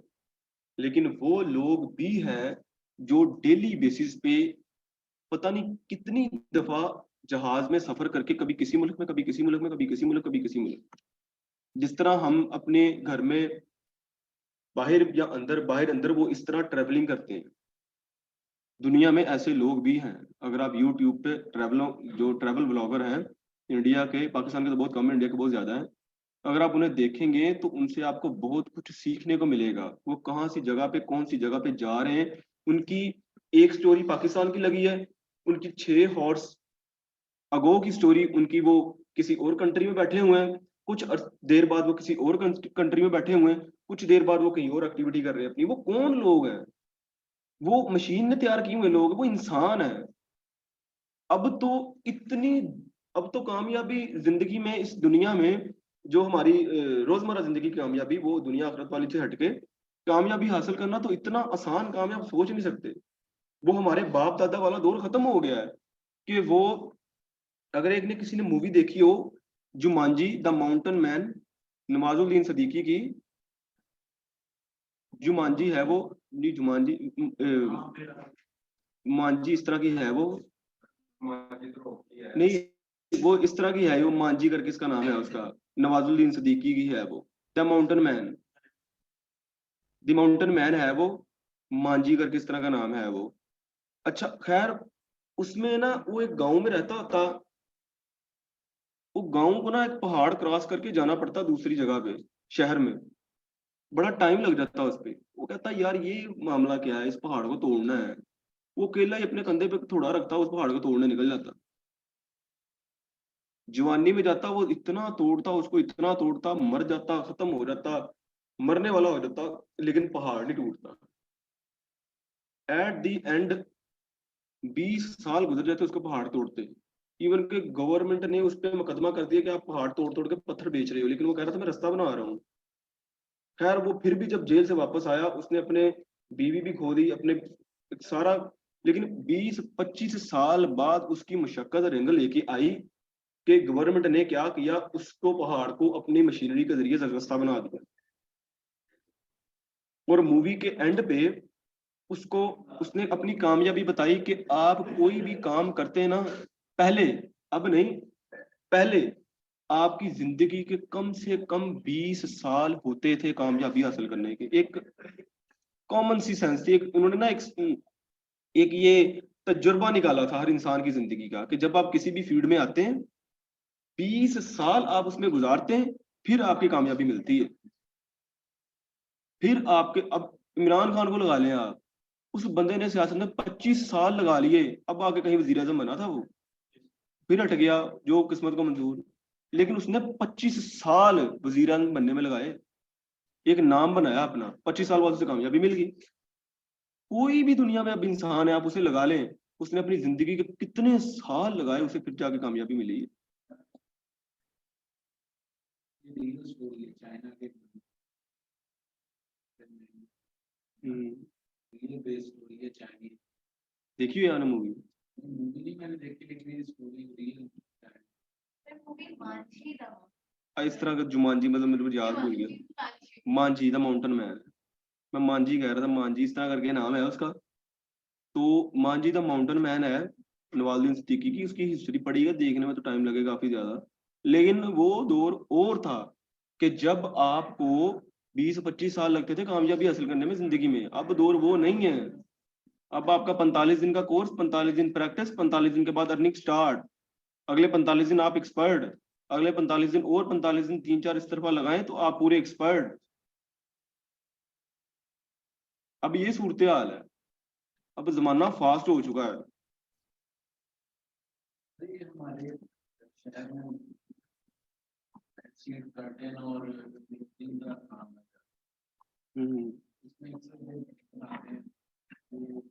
लेकिन वो लोग भी हैं जो डेली बेसिस पे पता नहीं कितनी दफा जहाज में सफर करके, कभी किसी मुल्क में, कभी किसी मुल्क में, कभी किसी मुल्क, कभी किसी मुल्क, जिस तरह हम अपने घर में बाहर या अंदर, बाहर अंदर, वो इस तरह ट्रेवलिंग करते हैं। दुनिया में ऐसे लोग भी हैं। अगर आप यूट्यूब पे जो ट्रैवल ब्लॉगर हैं, इंडिया के, पाकिस्तान के तो बहुत कम है, इंडिया के बहुत ज्यादा है, अगर आप उन्हें देखेंगे तो उनसे आपको बहुत कुछ सीखने को मिलेगा। वो कहाँ सी जगह पे, कौन सी जगह पे जा रहे हैं, उनकी एक स्टोरी पाकिस्तान की लगी है, उनकी 6 हॉर्स अगो की स्टोरी उनकी, वो किसी और कंट्री में बैठे हुए हैं, कुछ देर बाद वो किसी और कंट्री में बैठे हुए हैं, कुछ देर बाद वो कहीं और एक्टिविटी कर रहे हैं अपनी। वो कौन लोग हैं? वो मशीन ने तैयार किए हुए लोग, वो इंसान है। अब तो इतनी, अब तो कामयाबी जिंदगी में, इस दुनिया में, जो हमारी रोजमर्रा जिंदगी की कामयाबी, वो दुनिया आखिरत वाली से हटके कामयाबी हासिल करना तो इतना आसान काम है, आप सोच नहीं सकते। वो हमारे बाप दादा वाला दौर खत्म हो गया है। कि वो, अगर एक ने किसी ने मूवी देखी हो, Jumanji the mountain man, Nawazuddin Siddiqui की, जुमांजी है वो, नहीं जुमांजी, मांझी इस तरह की है वो, नहीं वो इस तरह की है, वो मांझी करके इसका नाम है उसका, नवाजुद्दीन सिद्दीकी की है वो, the mountain man, the mountain man है वो, मांझी करके इस तरह का नाम है वो। अच्छा खैर, उसमें ना वो एक गांव में रहता होता, वो गांव को ना एक पहाड़ क्रॉस करके जाना पड़ता दूसरी जगह पे, शहर में, बड़ा टाइम लग जाता उस पे। वो कहता यार ये मामला क्या है, इस पहाड़ को तोड़ना है। वो अकेला ही अपने कंधे पे थोड़ा रखता, उस पहाड़ को तोड़ने निकल जाता। जवानी में जाता, वो इतना तोड़ता, उसको इतना तोड़ता, मर जाता, खत्म हो जाता, मरने वाला हो जाता, लेकिन पहाड़ नहीं टूटता। एट द एंड 20 साल गुजर जाते उसको पहाड़ तोड़ते। इवन के गवर्नमेंट ने उस पर मुकदमा कर दिया कि आप पहाड़ तोड़ तोड़ के पत्थर बेच रहे हो, लेकिन वो कह रहा था मैं रास्ता बना रहा हूँ। खैर वो फिर भी जब जेल से वापस आया, उसने अपने बीवी भी खो दी, अपने सारा, लेकिन 20-25 साल बाद उसकी मशक्कत रंग लेके आई कि गवर्नमेंट ने क्या किया, उसको, पहाड़ को अपनी मशीनरी के जरिए रास्ता बना दिया। और मूवी के एंड पे उसको उसने अपनी कामयाबी बताई कि आप कोई भी काम करते हैं ना, पहले, अब नहीं, पहले आपकी जिंदगी के कम से कम 20 साल होते थे कामयाबी हासिल करने के। एक कॉमन सी सेंस थी, एक उन्होंने ना एक ये तजुर्बा निकाला था हर इंसान की जिंदगी का, कि जब आप किसी भी फील्ड में आते हैं, 20 साल आप उसमें गुजारते हैं, फिर आपकी कामयाबी मिलती है। फिर आपके, अब इमरान खान को लगा लें आप, उस बंदे ने सियासत में 25 साल लगा लिए, अब आके कहीं वजीर आजम बना था वो, फिर हट गया, जो किस्मत को मंजूर। लेकिन उसने 25 साल वजीर आजम बनने में लगाए, एक नाम बनाया अपना, 25 साल बाद उसे कामयाबी मिल गई। कोई भी दुनिया में अब इंसान है, आप उसे लगा लें, उसने अपनी जिंदगी के कितने साल लगाए, उसे फिर जाके कामयाबी मिली है। चाइना के चाइनीज देखिए यार मूवी, मूवी नहीं मैंने देखी, लेकिन ये स्टोरी रियल इस तरह का जुमानजी, मतलब मेरे को याद भूल गया, मांझी द माउंटेन मैन, मैं मांझी कह रहा था, मांझी इस तरह करके नाम है उसका। तो मांझी द माउंटेन मैन है नवाजुद्दीन सिद्दीकी की, उसकी हिस्ट्री पढ़िएगा, देखने में तो टाइम लगेगा काफी ज्यादा। लेकिन वो दौर और था कि जब आपको 20-25 साल लगते थे कामयाबी हासिल करने में जिंदगी में, अब दौर वो नहीं है। अब आपका 45 दिन का कोर्स, 45 दिन प्रैक्टिस, 45 दिन के बाद अर्निंग स्टार्ट, अगले 45 दिन आप एक्सपर्ट, अगले 45 दिन और 45 दिन 3-4 इस तरफा लगाएं तो आप पूरे एक्सपर्ट। अब ये सूरत हाल है, अब जमाना फास्ट हो चुका है। हमारे शहर में सीट कर्टन और दिन का काम है, इसमें अक्सर लोग बनाते हैं वो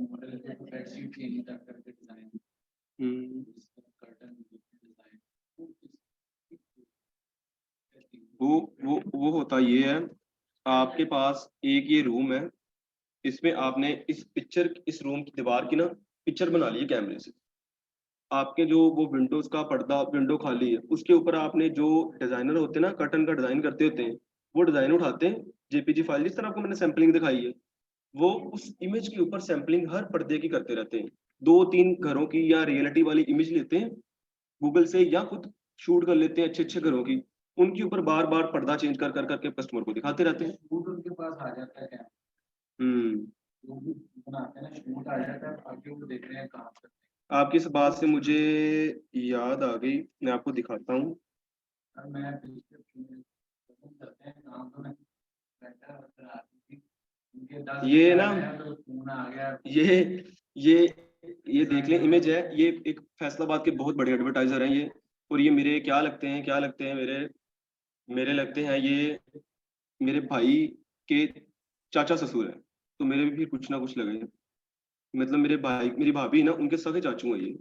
मॉडल के बेडशीट चेंज करके डिजाइन कर्टन डिजाइन, वो होता ये है, आपके पास एक ये रूम है, इसमें आपने इस पिक्चर, इस रूम की दीवार की ना पिक्चर बना ली है कैमरे से। आपके जो वो विंडोज का पर्दा, विंडो खाली है, उसके ऊपर आपने जो डिजाइनर होते हैं ना, कर्टन का डिजाइन करते होते हैं, वो डिजाइन उठाते हैं, जेपीजी फाइल, जिस तरह आपको मैंने सैम्पलिंग दिखाई है, वो उस इमेज के ऊपर सैम्पलिंग हर पर्दे की करते रहते हैं। 2-3 घरों की या रियलिटी वाली इमेज लेते हैं गूगल से, या खुद शूट कर लेते हैं अच्छे अच्छे घरों की, उनके ऊपर बार बार पर्दा चेंज कर कर करके कस्टमर को दिखाते रहते हैं। शूट उनके पास आ जाता है, हम्म जो भी बनाते हैं ना शूट आ जाता है, आगे वो देख रहे हैं काम करते आपकी इस बात से मुझे याद आ गई, मैं आपको दिखाता हूँ। हैं। मैं करते हैं काम तो बैठा उनके 10 ये ना, तो फोन आ गया, ये ये देख लें, इमेज है, ये एक फैसलाबाद के बहुत बड़े एडवर्टाइजर हैं ये। और ये मेरे क्या लगते हैं, क्या लगते हैं, मेरे मेरे लगते हैं ये मेरे भाई के चाचा ससुर हैं, तो मेरे भी कुछ ना कुछ लगे हैं। मतलब मेरे भाई, मेरी भाभी ना, उनके सगे चाचू हैं ये।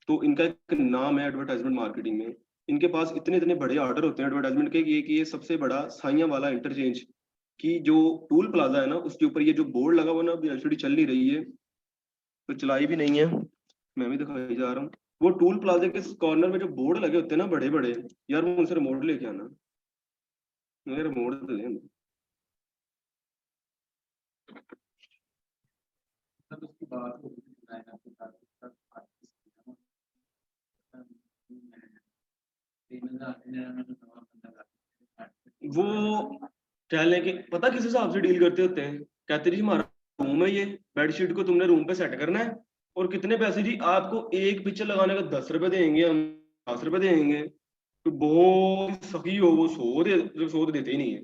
तो इनका एक नाम है एडवर्टाइजमेंट मार्केटिंग में। इनके पास इतने इतने बड़े ऑर्डर होते हैं एडवर्टाइजमेंट के, कि ये सबसे बड़ा साइया वाला इंटरचेंज की जो टूल प्लाजा है ना, उसके ऊपर ये जो बोर्ड लगा हुआ है ना, अभी एलसीडी चल नहीं रही है, तो चलाई भी नहीं है, मैं भी दिखाई जा रहा हूँ। वो टूल प्लाजा के कॉर्नर में जो बोर्ड लगे होते हैं ना बड़े बड़े, यार वो उनसे रिमोट लेके आना, मेरे रिमोट दे दें। उसकी बात हो डिजाइनर के साथ वो कह लें कि पता किस हिसाब से डील करते होते हैं, कहते जी हमारा रूम है, ये बेडशीट को तुमने रूम पे सेट करना है, और कितने पैसे जी, आपको एक पिक्चर लगाने का 10 रुपए देंगे हम, 10 रुपए देंगे। तो बहुत सही हो वो 100 तो देते ही नहीं है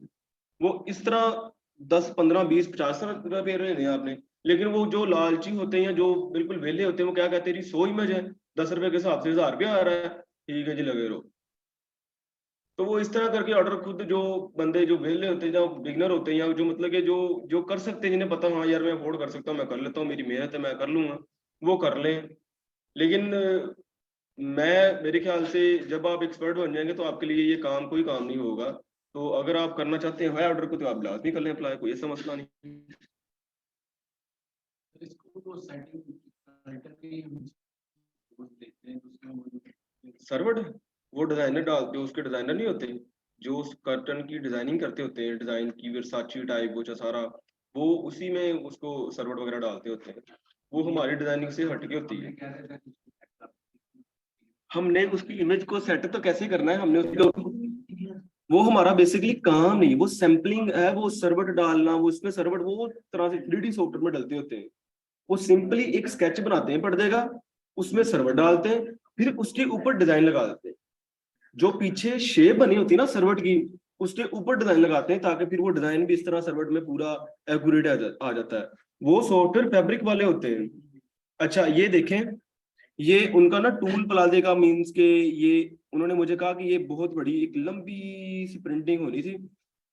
वो, इस तरह 10, 15, 20, 50 रुपए दे आपने। लेकिन वो जो लालची होते हैं या जो बिल्कुल वेले होते हैं, वो क्या कहते हैं जी, 100 इमेज है, 10 रुपए के हिसाब से 1000 रुपया आ रहा है, ठीक है जी लगे रहो। तो वो इस तरह करके ऑर्डर, खुद जो बंदे जो वेले होते हैं, जो बिगनर होते हैं, या जो मतलब कि जो जो कर सकते हैं, जिन्हें पता हाँ यार मैं अफोर्ड कर सकता हूँ, मैं कर लेता हूँ, मेरी मेहनत है, मैं कर लूंगा, वो कर लें। लेकिन मेरे ख्याल से जब आप एक्सपर्ट बन जाएंगे तो आपके लिए ये काम कोई काम नहीं होगा। तो अगर आप करना चाहते हैं हाई ऑर्डर को, तो आप लाजमी कर लें अप्लाई, कोई ऐसा मसला नहीं। इसको तो सेटिंग देते हैं, सर्वड, वो डिजाइनर डालते हैं, उसके डिजाइनर नहीं होते जो उस कर्टन की डिजाइनिंग करते होते हैं, डिजाइन की वर्साची टाइप वो सारा, वो उसी में उसको सर्वर वगैरह डालते होते हैं, वो हमारी डिजाइनिंग से हटके होती है। हमने उसकी इमेज को सेट तो कैसे करना है, हमने उसको, वो हमारा बेसिकली काम नहीं, वो सैम्पलिंग है, वो सर्वट डालना, वो उसमें सर्वट वो तरह से 3D सॉफ्टवेयर में डलते होते हैं। वो सिंपली एक स्केच बनाते हैं पर्दे का, उसमें सर्वट डालते हैं, फिर उसके ऊपर डिजाइन लगा देते हैं। जो पीछे शेप बनी होती है ना सर्वट की, उसके ऊपर डिजाइन लगाते हैं, ताकि फिर वो डिजाइन भी इस तरह सर्वट में पूरा एक्यूरेट आ जाता है। वो सॉफ्टवेयर फैब्रिक वाले होते हैं। अच्छा ये देखें, ये उनका ना टूल प्लाजे का मीन्स के, ये उन्होंने मुझे कहा कि ये बहुत बड़ी एक लंबी सी प्रिंटिंग होनी थी,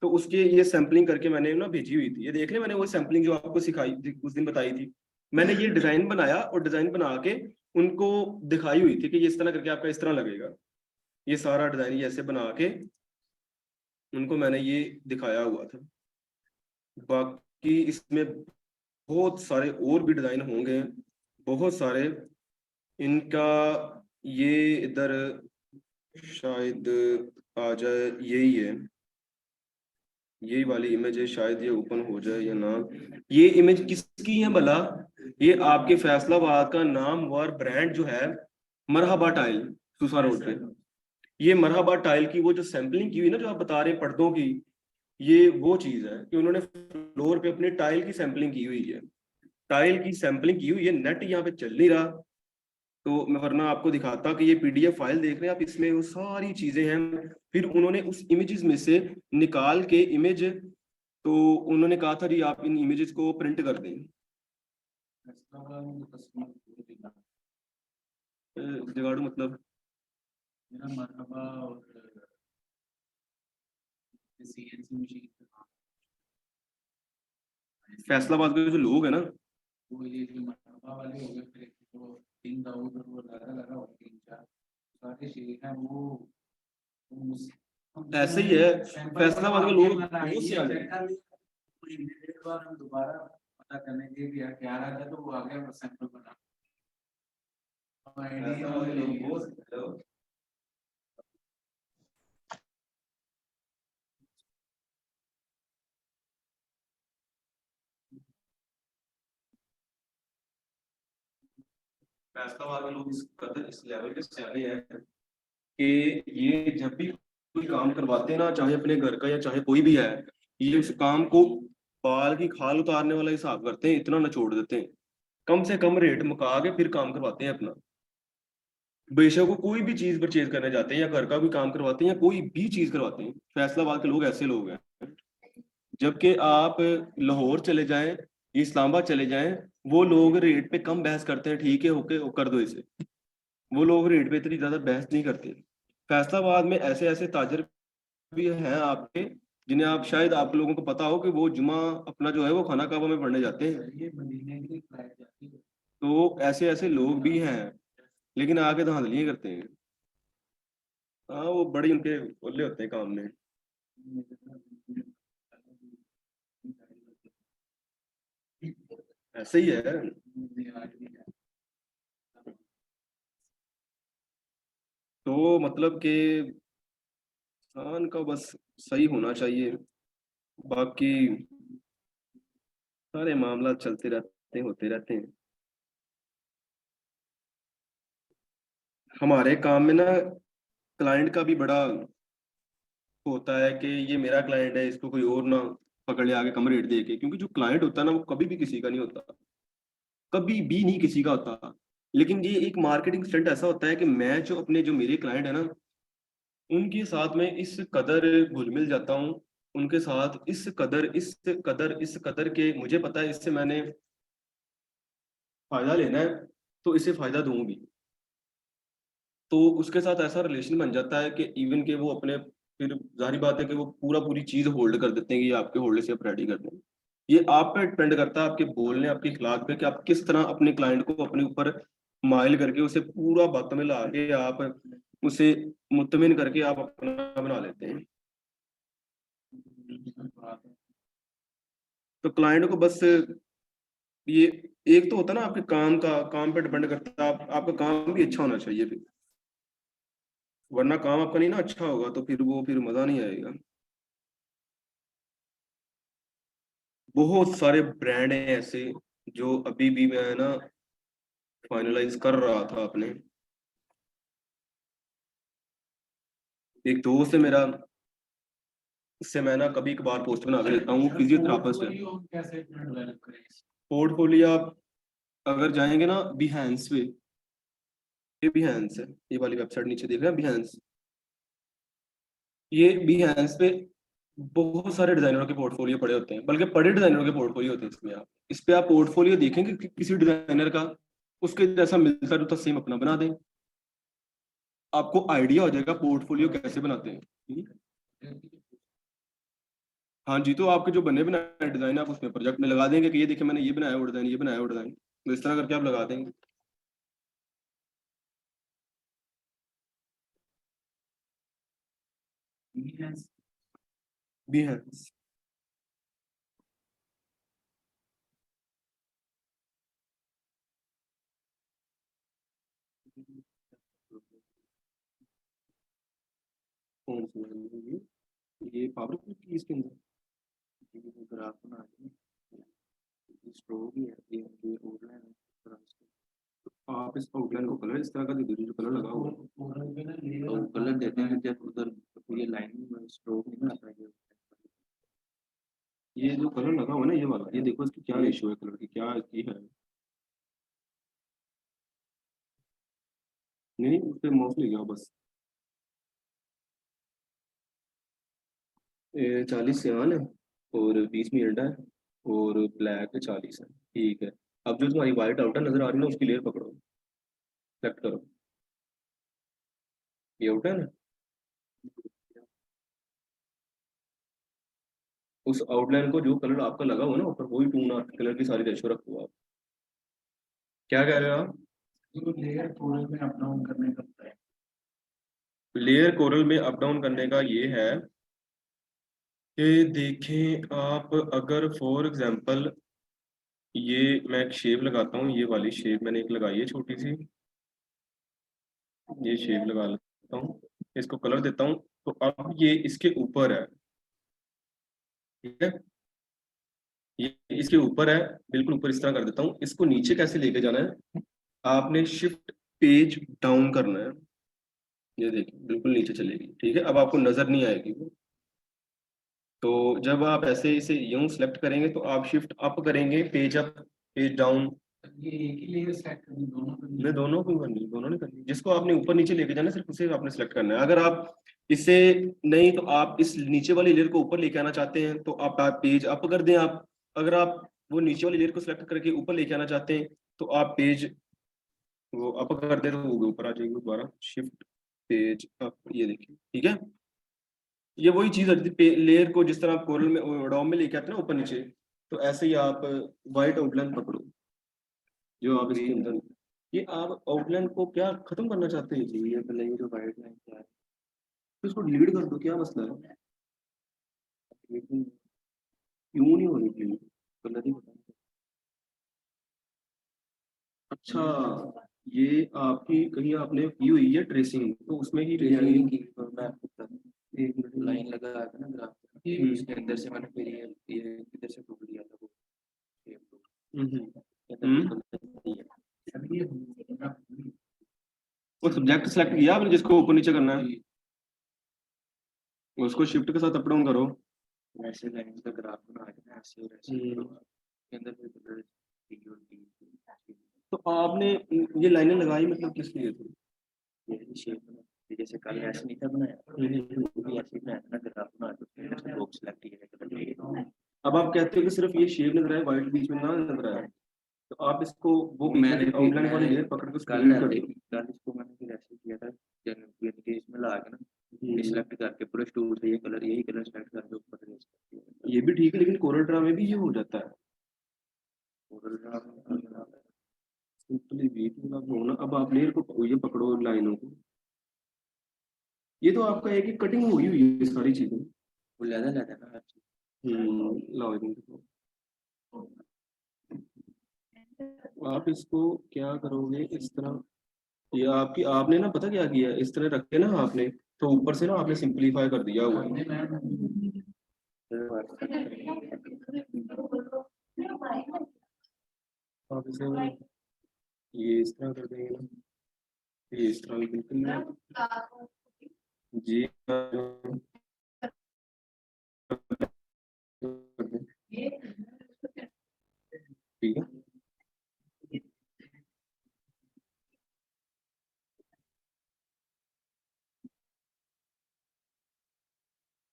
तो उसके ये सैम्पलिंग करके मैंने ना भेजी हुई थी। ये देख ले, मैंने वो सैम्पलिंग जो आपको सिखाई थी उस दिन बताई थी, मैंने ये डिजाइन बनाया और डिजाइन बना के उनको दिखाई हुई थी कि ये इस तरह करके आपका इस तरह लगेगा। ये सारा डिजाइन ये ऐसे बना के उनको मैंने ये दिखाया हुआ था। बाकी इसमें बहुत सारे और भी डिजाइन होंगे, बहुत सारे। इनका ये इधर शायद आ जाए, यही है, यही वाली इमेज है, शायद ये ओपन हो जाए या ना। ये इमेज किसकी है भला? ये आपके फैसलाबाद का नामवर ब्रांड जो है, मरहबा टाइल, सुसा रोड पे। ये मरहबा टाइल की वो जो सैंपलिंग की हुई ना, जो आप बता रहे हैं पर्दों की, ये वो चीज है कि उन्होंने फ्लोर पे अपने टाइल की सैंपलिंग की हुई है। टाइल की सैंपलिंग की हुई है, नेट यहाँ पे चल नहीं रहा, तो मैं वरना आपको दिखाता कि ये पीडीएफ फाइल देख रहे हैं आप, इसमें वो सारी चीजें हैं। फिर उन्होंने उस इमेजेस में से निकाल के इमेज, तो उन्होंने कहा था कि आप इन इमेजेस को प्रिंट कर दें। जुगाड़ू मतलब मेरा मरहबा और सीएनसी मशीन फैसलाबाद के जो लोग हैं ना, वो ये जो मरहबा वाले हो गए, फिर एक तो 3 दाऊद और वो लगा और 3-4 सारे शेख हैं वो ऐसे ही है फैसलाबाद के लोग बहुत से आ गए। बार हम दोबारा पता करने के लिए क्या रहा था, तो वो आ गया सैंपल बना। फैसलाबाद के लोग इस कदर इस लेवल के सियाने हैं कि ये जब भी कोई काम करवाते हैं ना, चाहे अपने घर का या चाहे कोई भी है, ये उस काम को बाल की खाल उतारने वाला हिसाब करते हैं, इतना नचोड़ देते हैं, कम से कम रेट मुका के फिर काम करवाते हैं अपना। बेशक वो कोई भी चीज परचेज करने जाते हैं या घर का भी काम करवाते हैं या कोई भी चीज करवाते हैं, फैसलाबाद के लोग ऐसे लोग हैं। जबकि आप लाहौर चले जाएं, इस्लामाबाद चले जाएं, वो लोग रेट पे कम बहस करते हैं, ठीक है ओके कर दो इसे, वो लोग रेट पे इतनी ज्यादा बहस नहीं करते। फैसलाबाद में ऐसे ऐसे ताजर भी हैं आपके, जिन्हें आप शायद आप लोगों को पता हो कि वो जुमा अपना जो है वो खाना काबा में पढ़ने जाते हैं। ये मदीने की फ्लाइट जाती है। तो ऐसे ऐसे लोग भी हैं, लेकिन आके धांधलियां करते हैं। हाँ वो बड़ी उनके ओले होते हैं काम में। ऐसे ही है। तो मतलब कि इंसान का बस सही होना चाहिए, बाकी सारे मामला चलते रहते हैं, होते रहते हैं। हमारे काम में ना क्लाइंट का भी बड़ा होता है कि ये मेरा क्लाइंट है, इसको कोई और ना पकड़ ले आगे कम रेट दे के, क्योंकि जो क्लाइंट होता है ना वो कभी भी किसी का नहीं होता, कभी भी नहीं किसी का होता। लेकिन ये एक मार्केटिंग स्टंट ऐसा होता है कि मैं जो अपने जो मेरे क्लाइंट है ना, उनके साथ में इस कदर घुल मिल जाता हूँ, उनके साथ इस कदर के मुझे पता है इससे मैंने फायदा लेना है, तो इसे फायदा दूं भी। तो उसके साथ ऐसा रिलेशन बन जाता है कि इवन के वो अपने, फिर जाहिर बात है कि वो पूरी चीज होल्ड कर देते हैं कि ये आपके होल्ड से आप रेडी कर दें। ये आप पे डिपेंड करता है, आपके बोलने आपके इखलाक पे, कि आप किस तरह अपने क्लाइंट को अपने ऊपर माइल करके उसे पूरा बात में ला के आप उसे मुतमिन करके आप अपना बना लेते हैं। तो क्लाइंट को बस ये, एक तो होता है ना आपके काम का, काम पे डिपेंड करता है, आपका काम भी अच्छा होना चाहिए फिर, वरना काम आपका नहीं ना अच्छा होगा तो फिर वो फिर मजा नहीं आएगा। बहुत सारे ब्रांड हैं ऐसे जो अभी भी मैं ना फाइनलाइज कर रहा था अपने। एक दोस्त है मेरा, इससे मैं ना कभी कभार पोस्ट बना के देता हूँ, फिजियोथेरापिस्ट है। कैसे डेवलप करें? पोर्टफोलियो आप अगर जाएंगे ना बिहेंस पे, ये बिहेंस है, ये वाली वेबसाइट नीचे देख रहे हैं बिहेंस, ये बिहेंस पे बहुत सारे डिजाइनरों के पोर्टफोलियो पड़े होते हैं, बल्कि बड़े डिजाइनरों के पोर्टफोलियो होते हैं इसमें। आप इस पे आप पोर्टफोलियो देखेंगे कि किसी डिजाइनर का, उसके जैसा मिलता जुलता सेम अपना बना दें, आपको आइडिया हो जाएगा पोर्टफोलियो कैसे बनाते हैं। हाँ जी, तो आपके जो बने बनाए डिजाइन आप उसमें प्रोजेक्ट में लगा देंगे कि ये देखिए मैंने ये बनाया वो डिजाइन, ये बनाया वो डिजाइन, तो इस तरह करके आप लगा देंगे। बिहेंस कौन सी है? ये पावर की इसके अंदर ग्राफ बना के स्ट्रोक ही है, ये आउटलाइन है। आप इस आउटलाइन को कलर इस तरह का दे दीजिए जो कलर लगा हुआ है। तो कलर देते हैं जब उधर ये लाइन में स्ट्रोक नहीं आता है। ये जो कलर लगा हुआ है ना ये वाला, ये देखो इसकी क्या रेशियो है कलर की, क्या इसकी है। नहीं नहीं, उस पे माउस ले जाओ बस। 40 से ऑन है और 20 में एल्डा है और ब्लैक 40 है। ठीक है, अब जो तुम्हारी व्हाइट आउटर नजर आ रही है ना उसकी लेयर पकड़ो, सेलेक्ट करो, ये आउटर है ना, उस आउटलाइन को जो कलर आपका लगा हुआ है ना ऊपर, वही टून आर्ट कलर की सारी रेशियो रखो आप। क्या कह रहे हो आप? लेयर कोरल में अप डाउन करने का होता है। लेयर कोरल में अप डाउन करने का ये है कि देखें आप, अगर फॉर एग्जांपल ये मैं एक शेप लगाता हूँ, ये वाली शेप मैंने एक लगाई है छोटी सी, ये शेप लगा लेता हूँ, इसको कलर देता हूँ, तो अब ये इसके ऊपर है, ठीक है, ये इसके ऊपर है, बिल्कुल ऊपर इस तरह कर देता हूँ। इसको नीचे कैसे लेके जाना है, आपने शिफ्ट पेज डाउन करना है, ये देखिए बिल्कुल नीचे चलेगी, ठीक है, अब आपको नजर नहीं आएगी वो। तो जब आप ऐसे इसे यूं सेलेक्ट करेंगे तो आप शिफ्ट अप करेंगे, पेज अप पेज डाउन। ये एक ही लेयर सेलेक्ट करनी, दोनों करनी नहीं, दोनों क्यों करनी, दोनों नहीं करनी, जिसको आपने ऊपर नीचे लेके जाना है सिर्फ उसे आपने सेलेक्ट करना है। अगर आप इसे नहीं, तो आप इस नीचे वाली लेयर को ऊपर लेके आना चाहते हैं तो आप पेज अप कर दें आप। अगर आप वो नीचे वाली लेयर को सिलेक्ट करके ऊपर लेके आना चाहते हैं तो आप पेज वो अप कर दे तो वो ऊपर आ जाएगी दोबारा, शिफ्ट पेज अप, ये देखिए, ठीक है। ये वही चीज है, लेयर को जिस तरह आप कोरल में डॉम में लेके आते हैं ना ऊपर नीचे, तो ऐसे ही आप व्हाइट आउटलाइन पकड़ो जो आप इसके अंदर, ये आप आउटलाइन को क्या खत्म करना चाहते हैं जी, ये पहले ये जो व्हाइट लाइन क्या है, तो इसको डिलीट कर दो, क्या मसला है? क्यों नहीं हो रही डिलीट, कलर ही बता। अच्छा, ये आपकी कहीं आपने की हुई है ट्रेसिंग, तो उसमें ही रह जाएगी। मैं आपको बता दूं, एक लाइन लगा था ना ग्राफ, उसके अंदर से मैंने फिर ये इधर से टूट दिया था वो शेप वो सब्जेक्ट सेलेक्ट किया आपने जिसको ऊपर नीचे करना है, उसको शिफ्ट के साथ अप डाउन करो। ऐसे लाइन का ग्राफ बना के ऐसे और ऐसे के अंदर फिर कलर तो आपने ये लाइनें लगाई मतलब किस लिए थी? ये शेप जैसे कल ऐसे नहीं था बनाया, भी ऐसे ही बनाया था ना ग्राफ बना के बॉक्स सेलेक्ट किया कलर। अब आप कहते हो कि सिर्फ ये शेप नजर आए, व्हाइट बीच में ना नजर आए, तो आप इसको वो मैंने आउटलाइन वाली लेयर पकड़ के उसको डिलीट कर दो। कल इसको मैंने फिर ऐसे किया था कि इसमें ला के ना सिलेक्ट करके पूरे टूल से ये कलर, यही कलर सेलेक्ट करके ऊपर ये भी ठीक है, लेकिन कोरल ड्रा में भी ये हो जाता है। कोरल ड्रा सिंपली वीट वाला होना। अब आप लेयर को ये पकड़ो लाइनों को, ये तो आपका एक ही कटिंग हुई हुई है सारी चीजें। वो लेदा लेदा ना हर चीज। लाओ इधर देखो, आप इसको क्या करोगे इस तरह, ये आपकी आपने ना पता क्या किया, इस तरह रख के ना आपने, तो ऊपर से ना आपने सिंपलीफाई कर दिया हुआ है। आप इसे ये इस तरह कर देंगे ना, ये इस तरह भी बिल्कुल ना जी कर दें, ठीक है।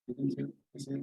लेकिन सर इसे